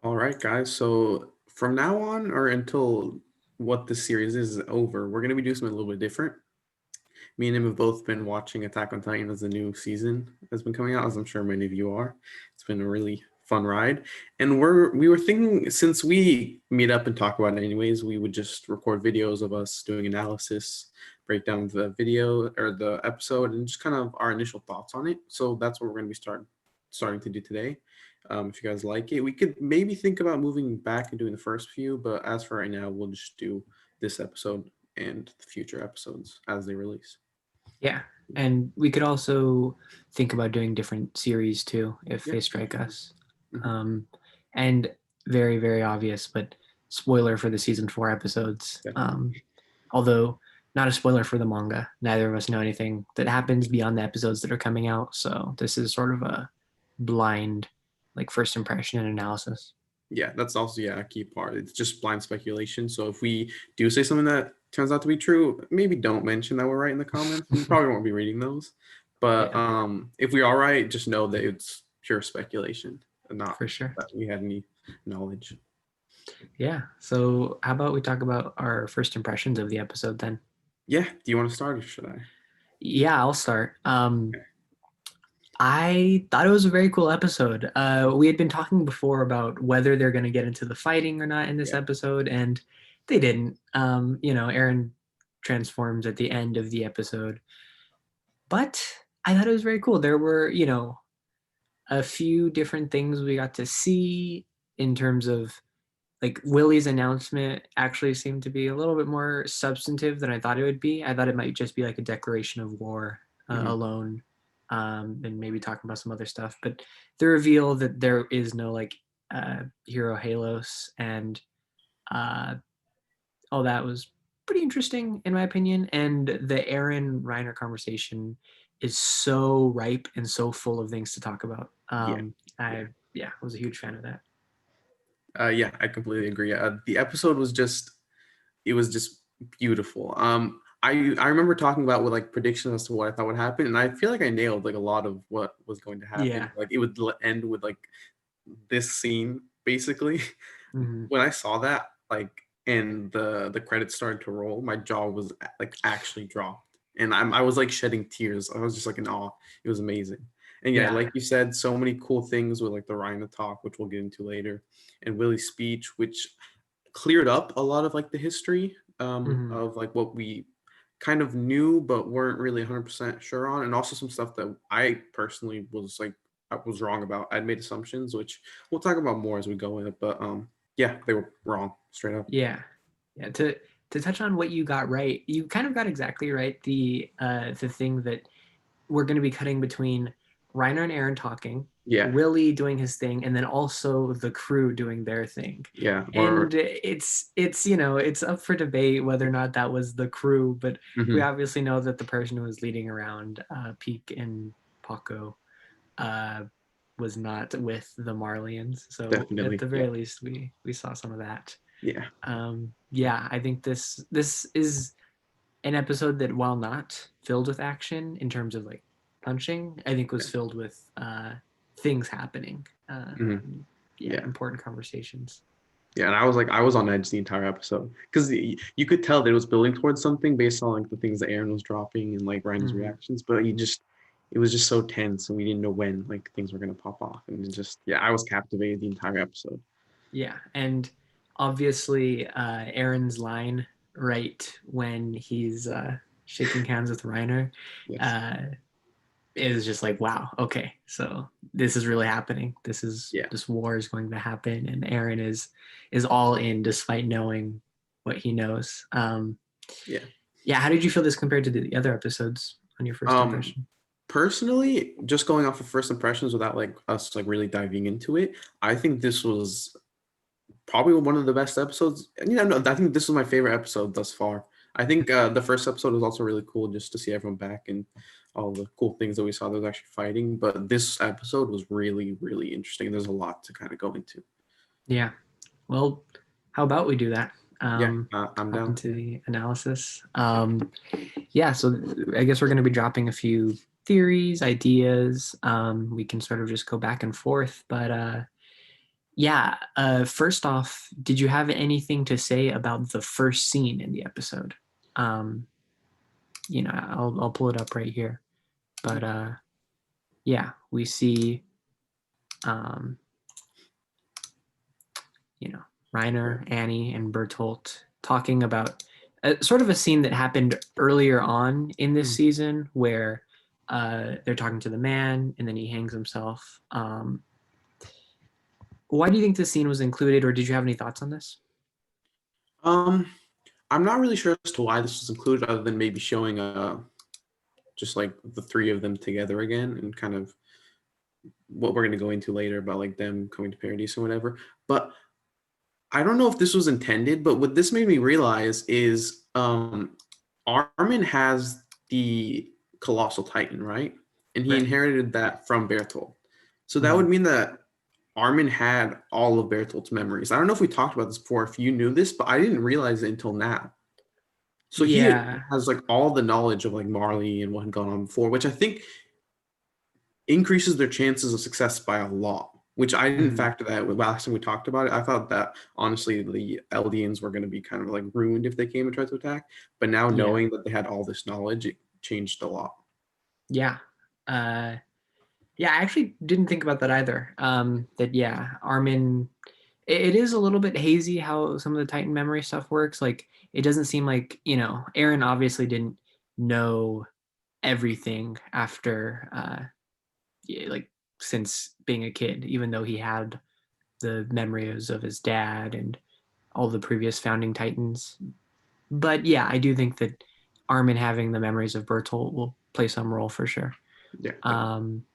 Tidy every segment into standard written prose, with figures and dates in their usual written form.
All right, guys. So from now on, or until what this series is over, we're gonna be doing something a little bit different. Me and him have both been watching Attack on Titan as the new season has been coming out, as I'm sure many of you are. It's been a really fun ride, and we were thinking since we meet up and talk about it anyways, we would just record videos of us doing analysis, break down the video or the episode, and just kind of our initial thoughts on it. So that's what we're gonna be starting to do today. If you guys like it, we could maybe think about moving back and doing the first few, but as for right now, we'll just do this episode and the future episodes as they release. Yeah. And we could also think about doing different series too if Yeah. they strike us. Mhm. Um, and very, very obvious, but spoiler for the season 4 episodes. Definitely. Although not a spoiler for the manga. Neither of us know anything that happens beyond the episodes that are coming out. So this is sort of a blind, like first impression and analysis. Yeah, that's also a key part. It's just blind speculation. So if we do say something that turns out to be true, maybe don't mention that we're right in the comments. We probably won't be reading those. But Yeah, if we are right, just know that it's pure speculation and not for sure. that we had any knowledge. Yeah. So how about we talk about our first impressions of the episode then? Yeah. Do you want to start or should I? Yeah, I'll start. I thought it was a very cool episode. We had been talking before about whether they're going to get into the fighting or not in this Yeah. episode, and they didn't. Aaron transforms at the end of the episode, but I thought it was very cool. There were, a few different things we got to see in terms of like Willie's announcement actually seemed to be a little bit more substantive than I thought it would be. I thought it might just be like a declaration of war Mhm. alone, and maybe talking about some other stuff. But the reveal that there is no like hero Halos and uh, all that was pretty interesting in my opinion. And the Aaron Reiner conversation is so ripe and so full of things to talk about. Yeah. I Yeah. yeah, was a huge fan of that. Yeah, I completely agree. The episode was just beautiful. I remember talking about with like predictions as to what I thought would happen, and I feel like I nailed like a lot of what was going to happen. Yeah. Like it would end with like this scene basically. Hmm. When I saw that, like, and the credits started to roll, my jaw was like actually dropped, and I was like shedding tears. I was just like in awe. It was amazing. And yeah, Yeah. like you said, so many cool things with like the Rhino talk, which we'll get into later, and Willie's speech, which cleared up a lot of like the history Hmm. of like what we kind of knew but weren't really 100% sure on, and also some stuff that I personally was like I was wrong about. I'd made assumptions, which we'll talk about more as we go in it, but yeah, they were wrong straight up. Yeah. Yeah. To touch on what you got right, you kind of got exactly right. The thing that we're going to be cutting between Reiner and Aaron talking, Yeah, Willie doing his thing, and then also the crew doing their thing. yeah, And or it's up for debate whether or not that was the crew, but we mhm, obviously know that the person who was leading around Peak and Paco uh, was not with the Marlians. So at definitely, the yeah, very least, we saw some of that. yeah, Yeah, I think this is an episode that, while not filled with action in terms of like punching, I think was yeah, filled with things happening. mhm, Yeah, yeah. important conversations. Yeah, and I was on edge the entire episode because you could tell that it was building towards something based on like the things that Aaron was dropping and like Ryan's Hmm. reactions, but it was just so tense and we didn't know when like things were gonna pop off, and it just yeah, I was captivated the entire episode. Yeah, and obviously Aaron's line right when he's shaking hands with Reiner Yes, uh, is just like, wow, okay, so this is really happening. yeah, This war is going to happen, and Aaron is all in despite knowing what he knows. yeah. Yeah, how did you feel this compared to the other episodes on your first Um, impression? Personally, just going off of first impressions without like us like really diving into it, I think this was probably one of the best episodes. And yeah, no, I think this was my favorite episode thus far. I think the first episode was also really cool just to see everyone back and all the cool things that we saw that was actually fighting. But this episode was really, really interesting. There's a lot to kind of go into. Yeah, well, how about we do that? Yeah, I'm Hop down. into the analysis. Yeah, so I guess we're going to be dropping a few theories, ideas. We can sort of just go back and forth, but Yeah. First off, did you have anything to say about the first scene in the episode? Um, I'll pull it up right here. But yeah, we see um, Reiner, Annie, and Bertolt talking about sort of a scene that happened earlier on in this season where they're talking to the man and then he hangs himself. Why do you think this scene was included, or did you have any thoughts on this? Um, I'm not really sure as to why this was included, other than maybe showing just like the three of them together again, and kind of what we're going to go into later about like them coming to Paradise or whatever. But I don't know if this was intended, but what this made me realize is Armin has the Colossal Titan, right? And he Right. inherited that from Bertolt. So that Mhm. would mean that Armin had all of Bertolt's memories. I don't know if we talked about this before, if you knew this, but I didn't realize it until now. So he Yeah. has like all the knowledge of like Marley and what had gone on before, which I think increases their chances of success by a lot. Which I didn't Mhm. factor that with last time we talked about it. I thought that honestly the Eldians were going to be kind of like ruined if they came and tried to attack. But now Yeah. knowing that they had all this knowledge, it changed a lot. Yeah. Uh, yeah, I actually didn't think about that either. That yeah, Armin. It is a little bit hazy how some of the Titan memory stuff works. Like it doesn't seem like Aaron obviously didn't know everything after like since being a kid, even though he had the memories of his dad and all the previous founding Titans. But yeah, I do think that Armin having the memories of Bertolt will play some role for sure. Yeah, definitely. Um,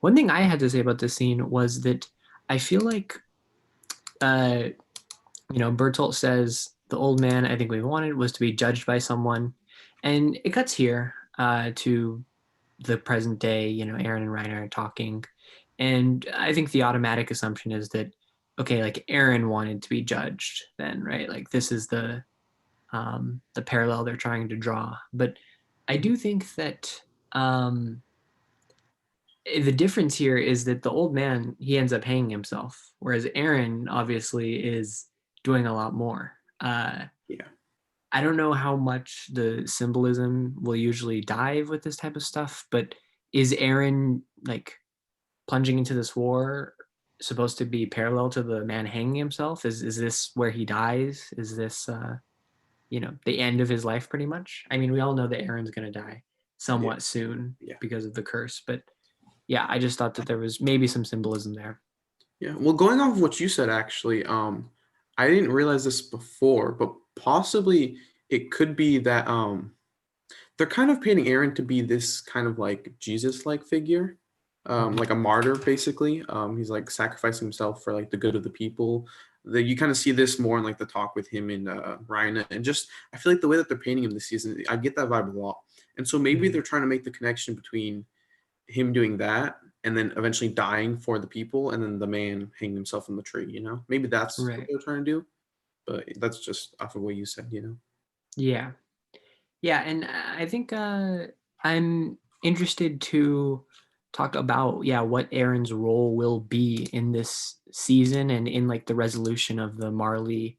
One thing I had to say about this scene was that I feel like, uh, Bertolt says the old man I think we wanted was to be judged by someone, and it cuts here to the present day. Aaron and Reiner are talking, and I think the automatic assumption is that okay, like Aaron wanted to be judged, then right? Like this is the parallel they're trying to draw, but I do think that um, the difference here is that the old man he ends up hanging himself, whereas Aaron obviously is doing a lot more. Yeah. I don't know how much the symbolism will usually dive with this type of stuff, but is Aaron like plunging into this war supposed to be parallel to the man hanging himself? Is this where he dies? Is this the end of his life pretty much? I mean, we all know that Aaron's going to die Yeah. somewhat soon Yeah. because of the curse, but yeah, I just thought that there was maybe some symbolism there. Yeah. Well, going off of what you said, actually, I didn't realize this before, but possibly it could be that they're kind of painting Aaron to be this kind of like Jesus-like figure, Mhm. like a martyr, basically. He's like sacrificing himself for like the good of the people. You kind of see this more in like the talk with him and Ryan, and just I feel like the way that they're painting him this season, I get that vibe a lot. And so maybe Mhm. they're trying to make the connection between him doing that and then eventually dying for the people, and then the man hanging himself in the tree. Maybe that's what Right. they're trying to do. But that's just off of what you said. Yeah. Yeah, and I think I'm interested to talk about what Aaron's role will be in this season and in like the resolution of the Marley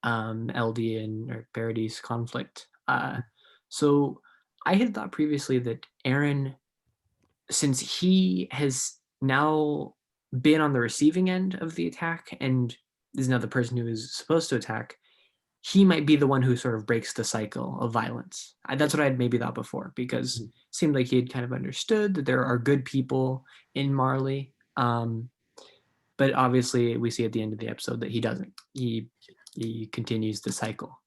Eldian or Paradise conflict. So I had thought previously that Aaron, since he has now been on the receiving end of the attack and is now the person who is supposed to attack, he might be the one who sort of breaks the cycle of violence. That's what I had maybe thought before, because Mhm. it seemed like he had kind of understood that there are good people in Marley. But obviously, we see at the end of the episode that he doesn't. He continues the cycle.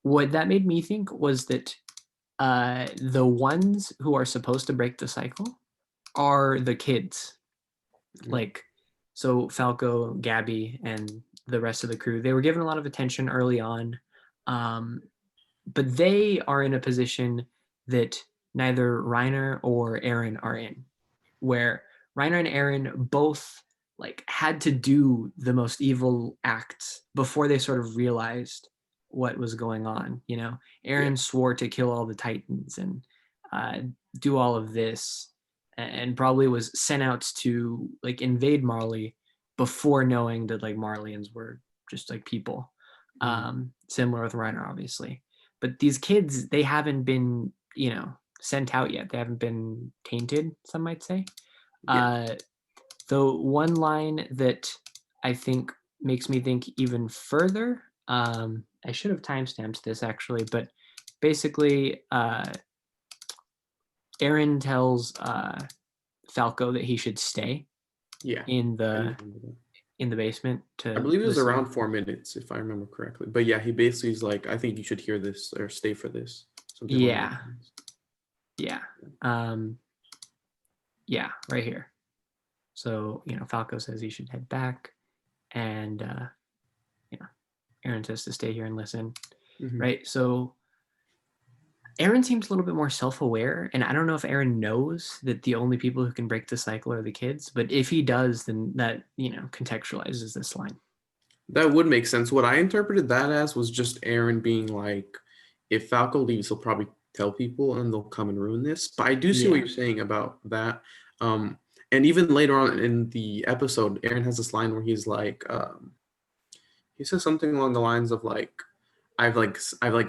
What that made me think was that the ones who are supposed to break the cycle are the kids, Mhm. like so Falco, Gabby, and the rest of the crew. They were given a lot of attention early on, um, but they are in a position that neither Reiner or Aaron are in, where Reiner and Aaron both like had to do the most evil acts before they sort of realized what was going on. Yeah. Aaron swore to kill all the Titans and uh, do all of this, and probably was sent out to like invade Marley before knowing that like Marlians were just like people. Mhm. Similar with Reiner, obviously. But these kids, they haven't been, sent out yet. They haven't been tainted, some might say. Yeah. Uh, the one line that I think makes me think even further, I should have timestamped this actually, but basically, Aaron tells Falco that he should stay Yeah. in I do the remember that. basement I to believe it was listen. around 4 minutes, if I remember correctly. But yeah, he basically is like, I think you should hear this or stay for this. Something along those Yeah, lines. yeah, um, yeah, right here. So Falco says he should head back, and you know, Aaron says to stay here and listen. Mhm. Right. So Aaron seems a little bit more self-aware, and I don't know if Aaron knows that the only people who can break the cycle are the kids. But if he does, then that contextualizes this line. That would make sense. What I interpreted that as was just Aaron being like, if Falco leaves, he'll probably tell people and they'll come and ruin this. But I do see what Yeah. you're saying about that. Um, and even later on in the episode, Aaron has this line where he's like, he says something along the lines of like, I've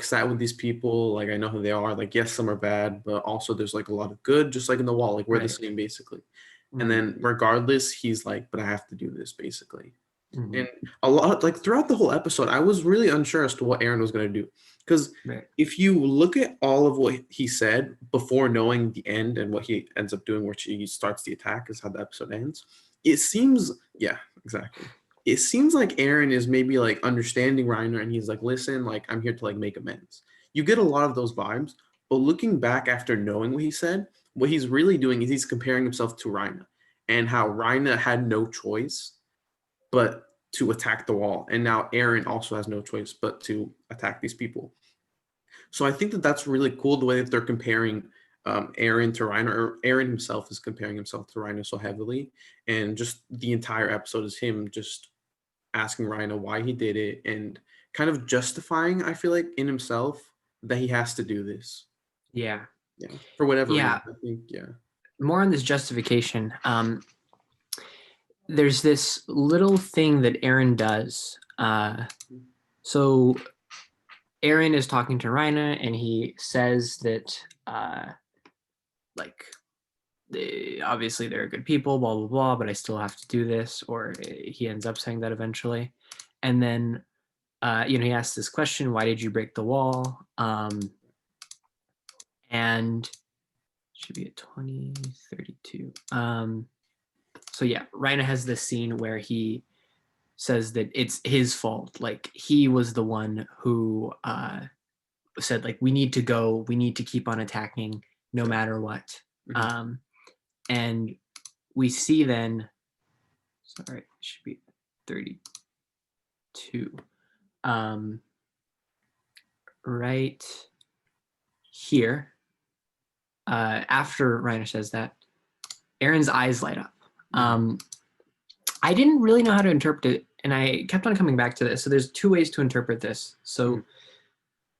sat with these people, like I know who they are. Like yes, some are bad, but also there's like a lot of good, just like in the wall. Like we're the Right. same basically. And Right. then regardless, he's like, but I have to do this basically. Mhm. And a lot, like throughout the whole episode, I was really unsure as to what Aaron was going to do. Because Right. if you look at all of what he said before knowing the end and what he ends up doing, where he starts the attack, is how the episode ends. It seems, yeah, exactly. It seems like Aaron is maybe like understanding Reiner and he's like, listen, like I'm here to like make amends. You get a lot of those vibes, but looking back after knowing what he said, what he's really doing is he's comparing himself to Reiner and how Reiner had no choice but to attack the wall. And now Aaron also has no choice but to attack these people. So I think that that's really cool the way that they're comparing Aaron to Reiner, or Aaron himself is comparing himself to Reiner so heavily. And just the entire episode is him just asking Reiner why he did it and kind of justifying, I feel like, in himself that he has to do this. Yeah. Yeah. For whatever reason. Yeah. I think, yeah. More on this justification. There's this little thing that Aaron does. So Aaron is talking to Reiner, and he says that, like, obviously they're good people, blah blah blah, but I still have to do this. Or he ends up saying that eventually, and then he asks this question: "Why did you break the wall?" And should be at 2032. So yeah, Reiner has this scene where he says that it's his fault. Like he was the one who said like we need to go, we need to keep on attacking no matter what. Mhm. Um, and we see then, sorry, it should be 32. Um, right here, after Reiner says that, Aaron's eyes light up. I didn't really know how to interpret it, and I kept on coming back to this. So there's two ways to interpret this. So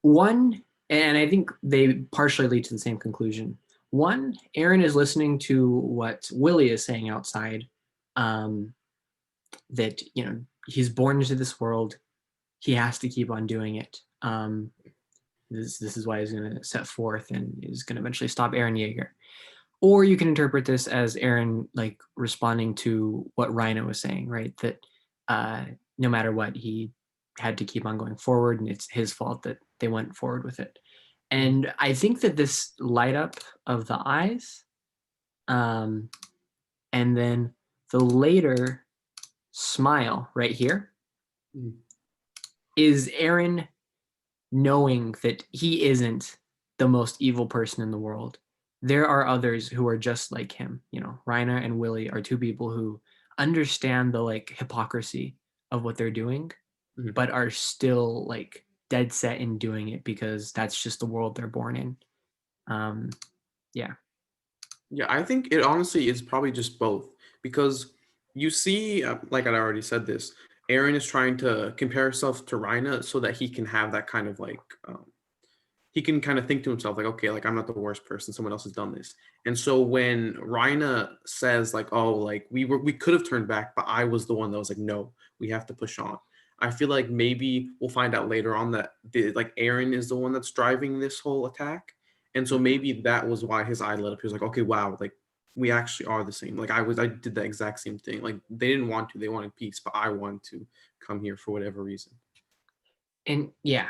one, and I think they partially lead to the same conclusion. One, Aaron is listening to what Willie is saying outside, that he's born into this world, he has to keep on doing it. This is why he's going to set forth and is going to eventually stop Eren Yeager. Or you can interpret this as Eren like responding to what Rhino was saying, right? That no matter what, he had to keep on going forward, and it's his fault that they went forward with it. And I think that this light up of the eyes, and then the later smile right here, is Eren knowing that he isn't the most evil person in the world. There are others who are just like him. Reiner and Willie are two people who understand the like hypocrisy of what they're doing, but are still like dead set in doing it because that's just the world they're born in. Yeah. Yeah, I think it honestly is probably just both because you see, like I already said this, Aaron is trying to compare himself to Reina so that he can have that kind of like he can kind of think to himself like, okay, like I'm not the worst person. Someone else has done this. And so when Rhaina says like, oh, like we could have turned back, but I was the one that was like, no, we have to push on. I feel like maybe we'll find out later on that like Eren is the one that's driving this whole attack. And so maybe that was why his eye lit up. He was like, okay, wow, like we actually are the same. Like I did the exact same thing. Like they didn't want to, they wanted peace, but I wanted to come here for whatever reason. And yeah,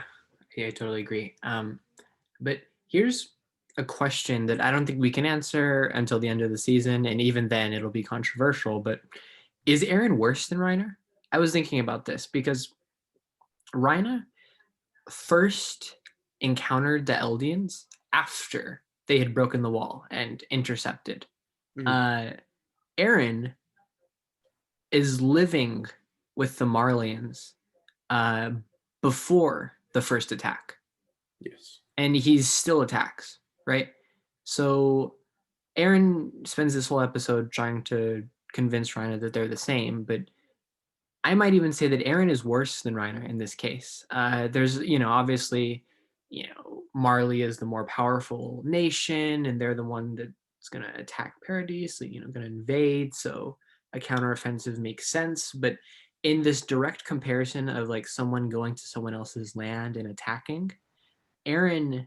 I totally agree. But here's a question that I don't think we can answer until the end of the season, and even then it'll be controversial. But is Eren worse than Reiner? I was thinking about this because Reiner first encountered the Eldians after they had broken the wall and intercepted. Mhm. Eren is living with the Marlians uh, before the first attack, Yes. and he still attacks, right? So Eren spends this whole episode trying to convince Reiner that they're the same, but I might even say that Eren is worse than Reiner in this case. There's, obviously, Marley is the more powerful nation, and they're the one that's going to attack Paradise, so, going to invade. So a counteroffensive makes sense. But in this direct comparison of like someone going to someone else's land and attacking, Eren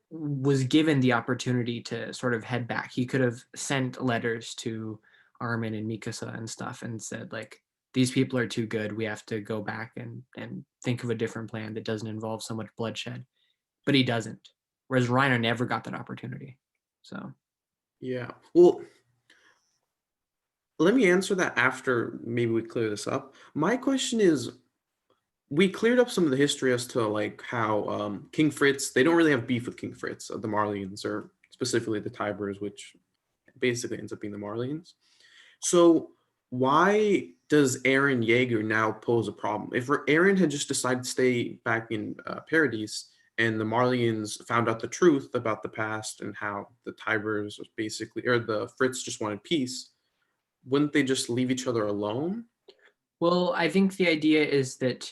was given the opportunity to sort of head back. He could have sent letters to Armin and Mikasa and stuff and said like, these people are too good. We have to go back and think of a different plan that doesn't involve so much bloodshed. But he doesn't. Whereas Reiner never got that opportunity. So Yeah. Well, let me answer that after maybe we clear this up. My question is, we cleared up some of the history as to like how King Fritz, they don't really have beef with King Fritz, the Marleyans, or specifically the Tybers, which basically ends up being the Marleyans. So why does Eren Yeager now pose a problem? If Eren had just decided to stay back in Paradise and the Marleyans found out the truth about the past and how the Tybers basically, or the Fritz just wanted peace, wouldn't they just leave each other alone? well, I think the idea is that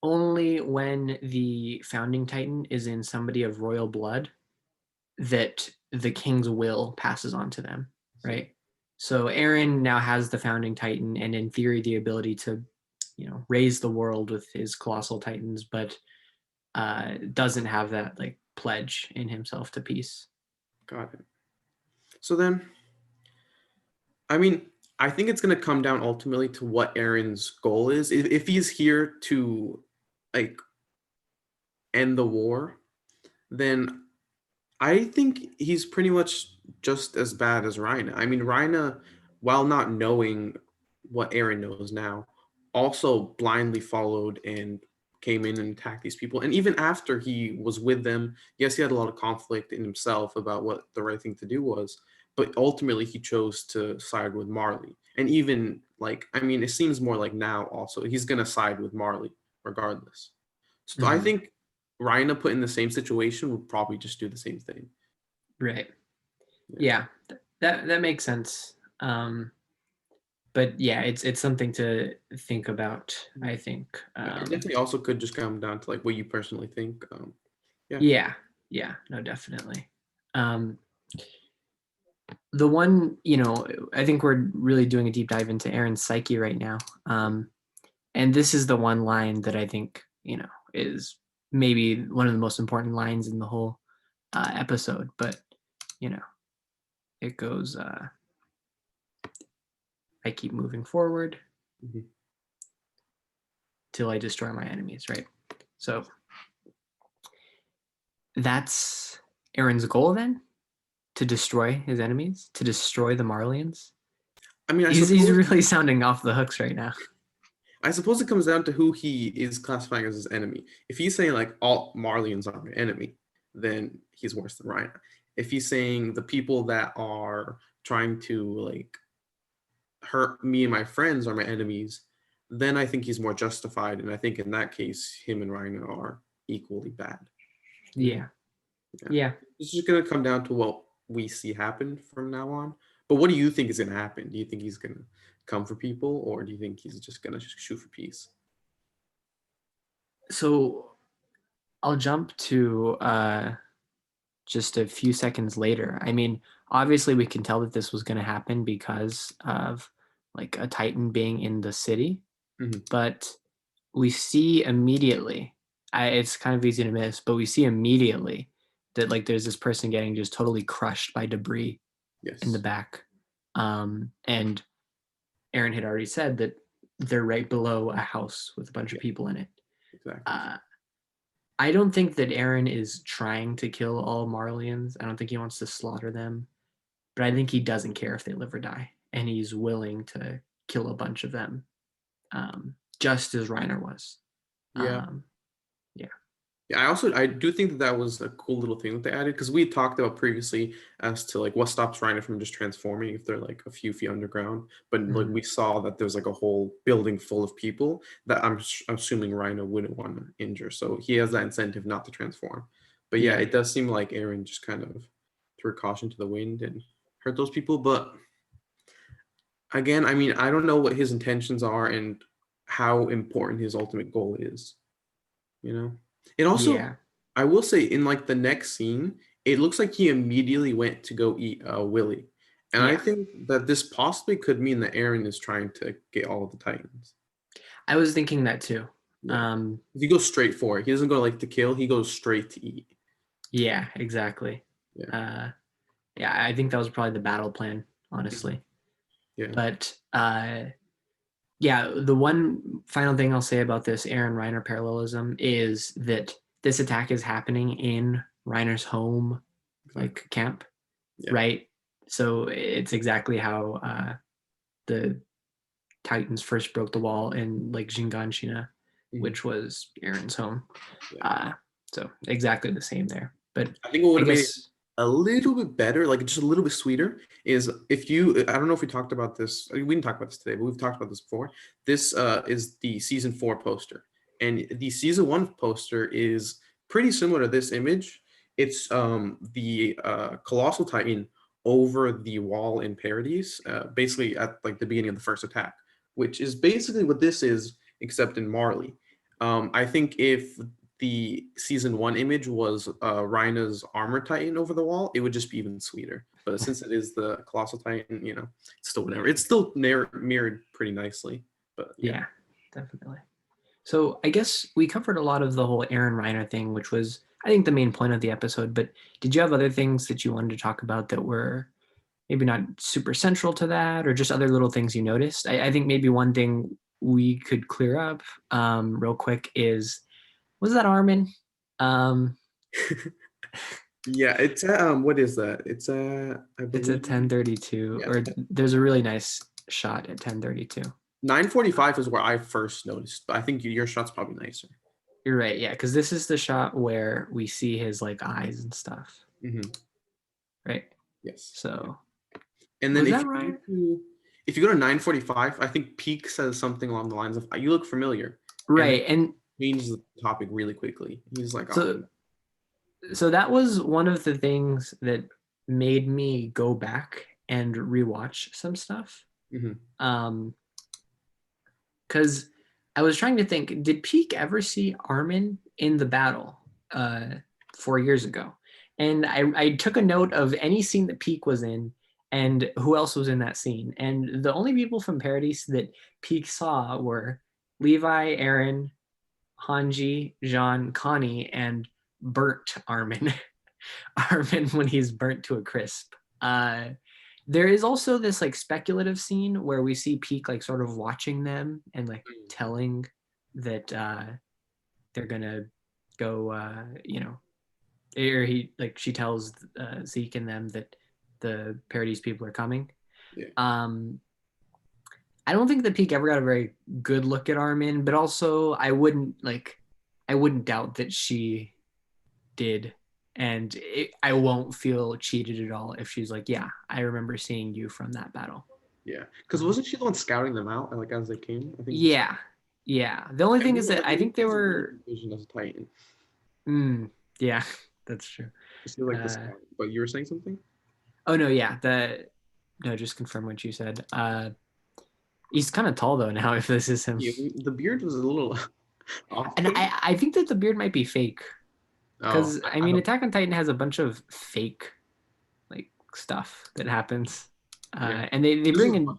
only when the founding titan is in somebody of royal blood that the king's will passes on to them, right? So Eren now has the founding titan and in theory the ability to, raise the world with his colossal titans, but doesn't have that like pledge in himself to peace. Got it. So then, I mean, I think it's going to come down ultimately to what Eren's goal is. If he's here to like end the war, then I think he's pretty much just as bad as Rhina. I mean, Rhina, while not knowing what Eren knows now, also blindly followed and came in and attacked these people. And even after he was with them, yes, he had a lot of conflict in himself about what the right thing to do was, but ultimately he chose to side with Marley. And even like, I mean, it seems more like now also he's going to side with Marley regardless. So I Mm-hmm. think Rhina put in the same situation would probably just do the same thing. Right. Yeah. Yeah. That makes sense. But yeah, it's something to think about, I think. Yeah, it definitely also could just come down to like what you personally think. Yeah. Yeah. Yeah. No, definitely. Um, the one, I think we're really doing a deep dive into Eren's psyche right now. And this is the one line that I think, is maybe one of the most important lines in the whole episode. But, it goes, I keep moving forward Mhm. till I destroy my enemies, right? So that's Eren's goal then, to destroy his enemies, to destroy the Marlians. I mean, He's really sounding off the hooks right now. I suppose it comes down to who he is classifying as his enemy. If he's saying like all Marlians are my enemy, then he's worse than Ryan. If he's saying the people that are trying to like hurt me and my friends are my enemies, then I think he's more justified. And I think in that case, him and Ryan are equally bad. Yeah. Yeah. Yeah. It's just gonna come down to what we see happen from now on. But what do you think is gonna happen? Do you think he's gonna come for people, or do you think he's just gonna shoot for peace? So I'll jump to just a few seconds later. I mean, obviously we can tell that this was going to happen because of like a Titan being in the city, Mhm. but we see immediately, it's kind of easy to miss, but we see immediately that like there's this person getting just totally crushed by debris in the Yes, back. And Aaron had already said that they're right below a house with a bunch of yeah, people in it. exactly. Uh, I don't think that Aaron is trying to kill all Marlians. I don't think he wants to slaughter them, but I think he doesn't care if they live or die, and he's willing to kill a bunch of them, just as Reiner was. Yeah. Um, yeah, Yeah, I do think that that was a cool little thing that they added because we talked about previously as to like what stops Rhino from just transforming if they're like a few feet underground. But like mm, we saw that there's like a whole building full of people that I'm assuming Rhino wouldn't want to injure, so he has that incentive not to transform. But yeah, yeah, it does seem like Aaron just kind of threw caution to the wind and hurt those people. But again, I mean, I don't know what his intentions are and how important his ultimate goal is. You know, it also, yeah, I will say, in like the next scene, it looks like he immediately went to go eat Willie, and I yeah. think that this possibly could mean that Aaron is trying to get all of the Titans. I was thinking that too. Yeah, Um, he goes straight for it. He doesn't go like to kill. He goes straight to eat. yeah, exactly. Yeah, Uh, yeah, I think that was probably the battle plan, mhm, honestly. yeah, But yeah, the one final thing I'll say about this Aaron Reiner parallelism is that this attack is happening in Reiner's home, exactly. like camp, Yeah, right? So it's exactly how the Titans first broke the wall in Lake Shinganshina, mhm, which was Aaron's home. yeah. Uh, so exactly the same there. But I think what would I have made it guess a little bit better, like just a little bit sweeter, is if you. I don't know if we talked about this. We didn't talk about this today, but we've talked about this before. This is the season 4 poster, and the season 1 poster is pretty similar to this image. It's the colossal titan over the wall in Paradise, basically at like the beginning of the first attack, which is basically what this is, except in Marley. I think if the season 1 image was Rhina's armor titan over the wall, it would just be even sweeter. But since it is the colossal titan, it's still whatever. It's still mirrored pretty nicely. But yeah, yeah, definitely. So I guess we covered a lot of the whole Aaron Reiner thing, which was, I think, the main point of the episode. But did you have other things that you wanted to talk about that were maybe not super central to that, or just other little things you noticed? I think maybe one thing we could clear up real quick is, was that Armin? Um, yeah. It's what is that? It's I it's at believe 10:32, yeah, or there's a really nice shot at 10:32. 9:45 is where I first noticed, but I think your shot's probably nicer. You're right, yeah, because this is the shot where we see his like eyes and stuff, Hmm. right? Yes. Yeah. So And then was that right? if you go to 9:45, I think Peak says something along the lines of "You look familiar," and then Right, and changes the topic really quickly. He's like, "Oh, so so that was one of the things that made me go back and rewatch some stuff. mhm. Um, because I was trying to think, did Peak ever see Armin in the battle 4 years ago? And I took a note of any scene that Peak was in and who else was in that scene. And the only people from Paradise that Peak saw were Levi, Aaron, Hanji, Jean, Connie, and burnt Armin. Armin when he's burnt to a crisp. There is also this like speculative scene where we see Peak like sort of watching them and like telling that they're gonna go, or he like she tells Zeke and them that the Paradise people are coming. Yeah, Um, I don't think that Peak ever got a very good look at Armin, but also I wouldn't doubt that she did. And I won't feel cheated at all if she's like, yeah, I remember seeing you from that battle. yeah. Because Um, wasn't she the one scouting them out, like as they came? I think. yeah, yeah. The only I thing is remember that her I getting think they as a really were, good vision as a Titan. yeah, that's true. She like the Uh, scout. But you were saying something? oh no, yeah, no, just confirm what you said. He's kind of tall though now. If this is him, Yeah, the beard was a little and off-putting. I think that the beard might be fake. Oh, Because I I mean, don't. Attack on Titan has a bunch of fake like stuff that happens, Yeah, and they this bring is in.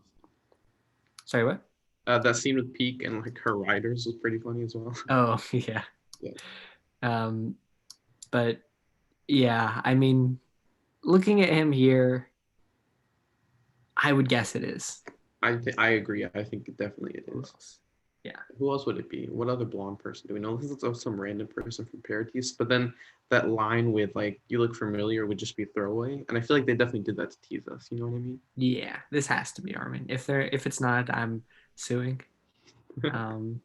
Sorry, what? that scene with Peak and like her riders was pretty funny as well. Oh yeah. Yeah, Um, but yeah, I mean, looking at him here, I would guess it is. I agree. I think definitely it Who is. else? Yeah. Who else would it be? What other blonde person do we know? This is some random person from Paradise. But then that line with like "you look familiar" would just be a throwaway, and I feel like they definitely did that to tease us. You know what I mean? Yeah, this has to be Armin. If it's not, I'm suing. Um,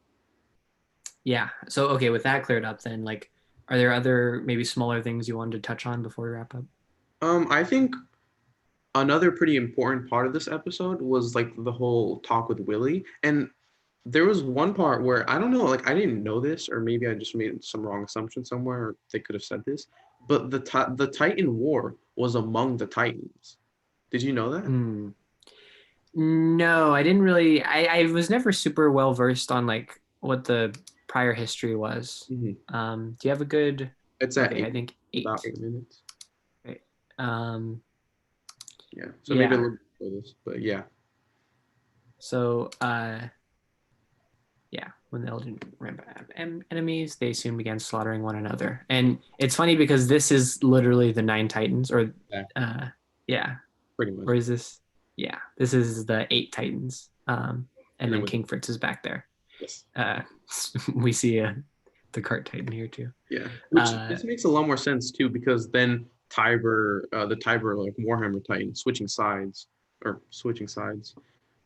yeah. So okay, with that cleared up, then like, are there other maybe smaller things you wanted to touch on before we wrap up? I think another pretty important part of this episode was like the whole talk with Willie, and there was one part where I don't know, like I didn't know this, or maybe I just made some wrong assumption somewhere. Or they could have said this, but the Titan War was among the Titans. Did you know that? Hmm. No, I didn't really. I was never super well versed on like what the prior history was. Mhm. Do you have a good? It's at Okay, I eight, think about 8. 8 minutes. Right. Um, Yeah. So maybe a yeah. little bit for this, but yeah. So, yeah, when the Elden ran enemies, they soon began slaughtering one another. And it's funny because this is literally the Nine Titans, or Yeah, uh, yeah, pretty much. or is this? Yeah, this is the 8 Titans. And And then then with King Fritz is back there. yes. Uh, we see the cart Titan here too. Yeah. Which Uh, this makes a lot more sense too, because then Tiber, the Tiber like Warhammer Titan switching sides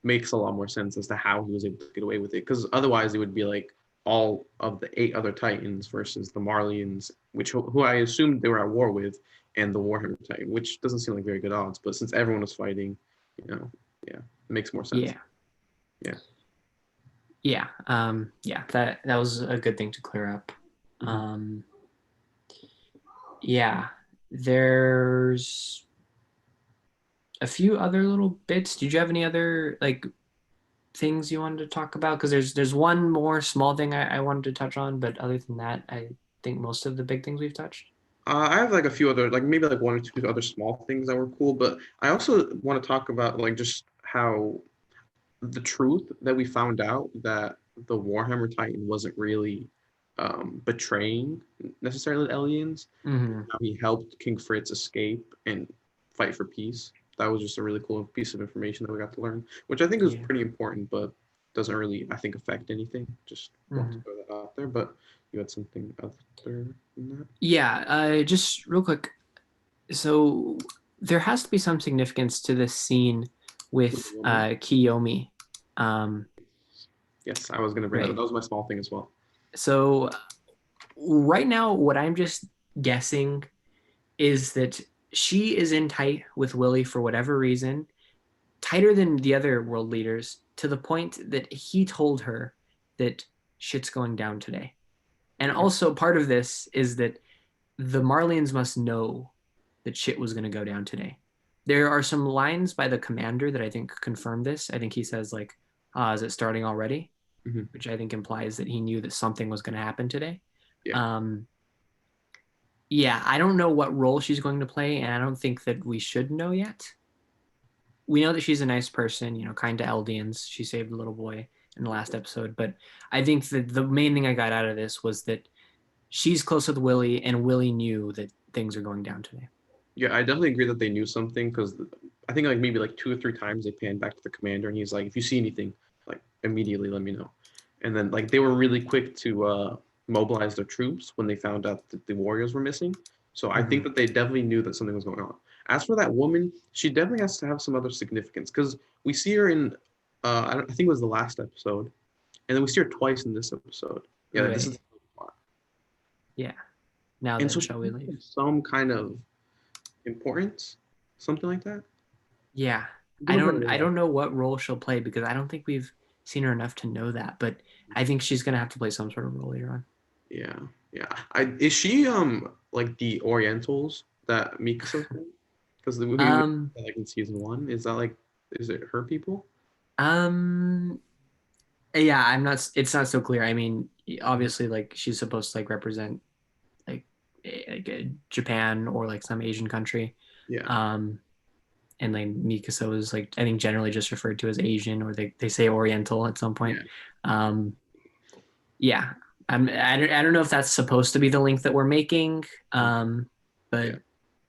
makes a lot more sense as to how he was able to get away with it. Because otherwise it would be like all of the 8 other Titans versus the Marlians, which who I assumed they were at war with, and the Warhammer Titan, which doesn't seem like very good odds. But since everyone was fighting, yeah, it makes more sense. yeah, Yeah. yeah. That was a good thing to clear up. Mhm. Um, yeah, there's a few other little bits. Did you have any other like things you wanted to talk about? Because there's one more small thing I wanted to touch on, but other than that, I think most of the big things we've touched. I have like a few other, like maybe like 1 or 2 other small things that were cool, but I also want to talk about like just how the truth that we found out that the Warhammer Titan wasn't really betraying necessarily the aliens. Mm-hmm. How he helped King Fritz escape and fight for peace. That was just a really cool piece of information that we got to learn, which I think is Yeah. pretty important, but doesn't really, I think, affect anything. Just want to Mm-hmm. throw that out there. But you had something other than that? Yeah. Just real quick. So there has to be some significance to this scene With the with woman? Kiyomi. Um, Yes, I was going to bring that up. right. That was my small thing as well. So right now, what I'm just guessing is that she is in tight with Willie for whatever reason, tighter than the other world leaders, to the point that he told her that shit's going down today. And Okay. also, part of this is that the Marlians must know that shit was going to go down today. There are some lines by the commander that I think confirm this. I think he says, like, is it starting already? Hmm. Which I think implies that he knew that something was going to happen today. Yeah. Um, yeah, I don't know what role she's going to play, and I don't think that we should know yet. We know that she's a nice person, kind to Eldians. She saved a little boy in the last episode, but I think that the main thing I got out of this was that she's close with Willie, and Willie knew that things are going down today. Yeah, I definitely agree that they knew something because I think like maybe like 2 or 3 times they panned back to the commander and he's like, if you see anything, like immediately let me know. And then like they were really quick to mobilize their troops when they found out that the warriors were missing. So I think Mm-hmm. that they definitely knew that something was going on. As for that woman, she definitely has to have some other significance because we see her in, I think it was the last episode, and then we see her twice in this episode. Yeah, this is Right. Yeah. Now and then, so shall we leave? some kind of importance, something like that. Yeah. A I little bit don't of I that. don't know what role she'll play because I don't think we've seen her enough to know that, but I think she's gonna have to play some sort of role later on. Yeah, yeah. Is she like the Orientals that Mikasa's in? Because the movie Um like in season 1 is that like is it her people? um yeah, it's not so clear. I mean, obviously like she's supposed to like represent like Japan or like some Asian country. Yeah. And like Mikasa is like, I think generally just referred to as Asian, or they say Oriental at some point. Yeah. I don't know if that's supposed to be the link that we're making, but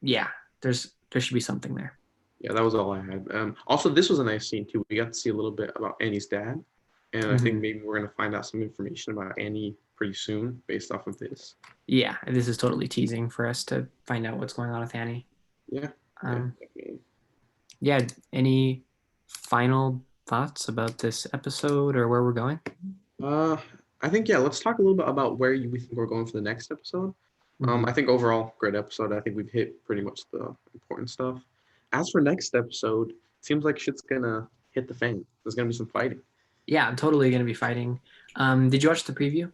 yeah, there should be something there. Yeah, that was all I had. Also, this was a nice scene too. We got to see a little bit about Annie's dad, and I think maybe we're gonna find out some information about Annie pretty soon based off of this. Yeah, this is totally teasing for us to find out what's going on with Annie. Yeah. Yeah. Any final thoughts about this episode or where we're going? I think let's talk a little bit about where we think we're going for the next episode. I think overall, great episode. I think we've hit pretty much the important stuff. As for next episode, it seems like shit's gonna hit the fan. There's gonna be some fighting. Yeah, I'm totally gonna be fighting. Did you watch the preview?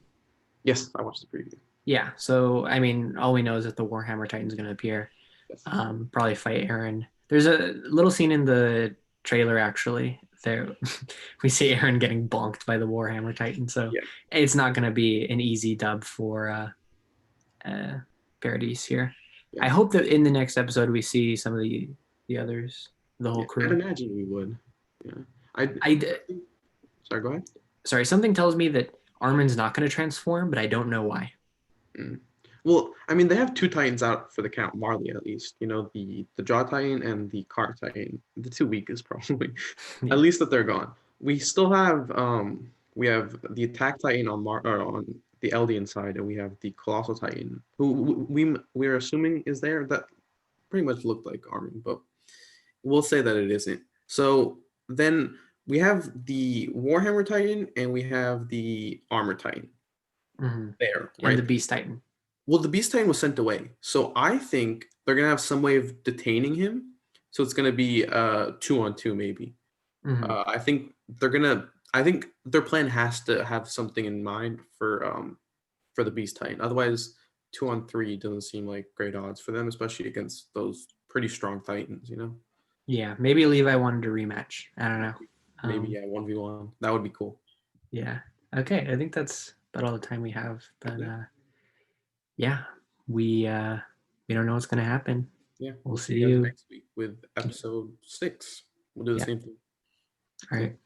Yes, I watched the preview. Yeah, so I mean, all we know is that the Warhammer Titan's gonna appear. Yes. Probably fight Eren. There's a little scene in the trailer actually. There, we see Eren getting bonked by the Warhammer Titan. So it's not gonna be an easy dub for Paradis here. Yeah. I hope that in the next episode we see some of the others, the whole crew. I'd imagine we would. Yeah. Sorry, go ahead. Sorry, something tells me that Armin's not going to transform, but I don't know why. Well, I mean, they have two Titans out for the count, Marley at least. You know, the Jaw Titan and the Cart Titan. The two weakest, probably. At least that they're gone. We still have we have the Attack Titan on the Eldian side, and we have the Colossal Titan, who we're assuming is there. That pretty much looked like Armin, but we'll say that it isn't. So then we have the Warhammer Titan and we have the Armor Titan there, right? And the Beast Titan. Well, the Beast Titan was sent away, so I think they're gonna have some way of detaining him. So it's gonna be 2-on-2 maybe. I think their plan has to have something in mind for the Beast Titan. Otherwise, 2-on-3 doesn't seem like great odds for them, especially against those pretty strong Titans, you know? Yeah, maybe Levi wanted to rematch. I don't know. Maybe 1v1. That would be cool. Yeah. Okay, I think that's about all the time we have. But we don't know what's gonna happen. Yeah, we'll see you next week with episode 6. We'll do the same thing. All right.